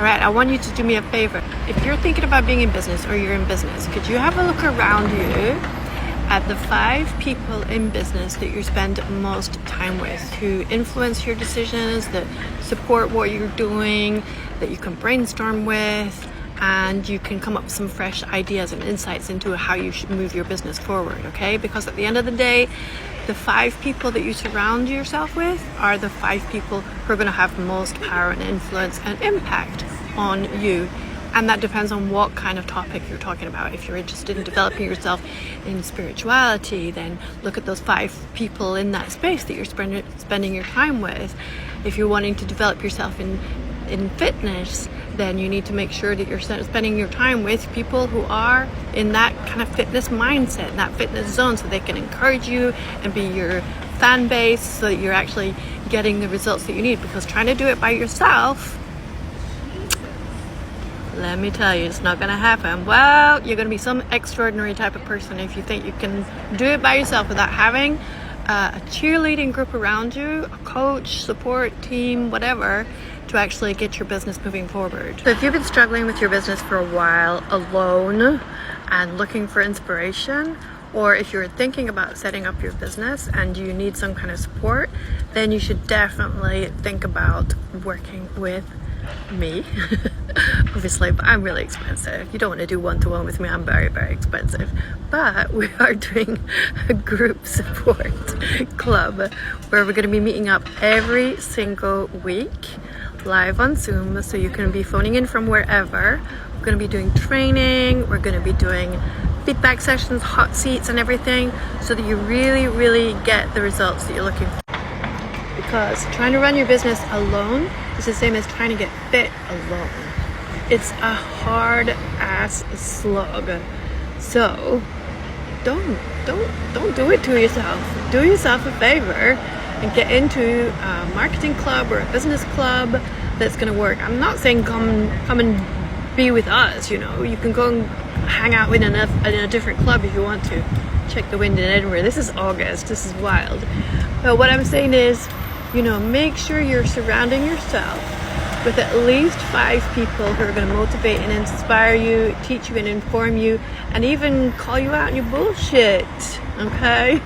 All right, I want you to do me a favor. If you're thinking about being in business or you're in business, could you have a look around you at the 5 people in business that you spend most time with, who influence your decisions, that support what you're doing, that you can brainstorm with, and you can come up with some fresh ideas and insights into how you should move your business forward, okay? Because at the end of the day, the 5 people that you surround yourself with are the 5 people who are going to have most power and influence and impact on you. And that depends on what kind of topic you're talking about. If you're interested in developing yourself in spirituality, then look at those 5 people in that space that you're spending your time with. If you're wanting to develop yourself in fitness, then you need to make sure that you're spending your time with people who are in that kind of fitness mindset, in that fitness zone, so they can encourage you and be your fan base, so that you're actually getting the results that you need. Because trying to do it by yourself, let me tell you, it's not going to happen. Well, you're going to be some extraordinary type of person if you think you can do it by yourself without having a cheerleading group around you, a coach, support team, whatever, to actually get your business moving forward. So if you've been struggling with your business for a while alone and looking for inspiration, or if you're thinking about setting up your business and you need some kind of support, then you should definitely think about working with me. Obviously, but I'm really expensive. You don't want to do one-to-one with me. I'm very, very expensive. But we are doing a group support club where we're going to be meeting up every single week live on Zoom, so you can be phoning in from wherever. We're going to be doing training, we're going to be doing feedback sessions, hot seats and everything, so that you really, really get the results that you're looking for. Because trying to run your business alone is the same as trying to get fit alone. It's a hard ass slog. So don't do it to yourself. Do yourself a favor and get into a marketing club or a business club that's going to work. I'm not saying come and be with us, you know. You can go and hang out in a different club if you want to. Check the wind in Edinburgh. This is August. This is wild. But what I'm saying is, you know, make sure you're surrounding yourself with at least 5 people who are going to motivate and inspire you, teach you and inform you, and even call you out on your bullshit, okay?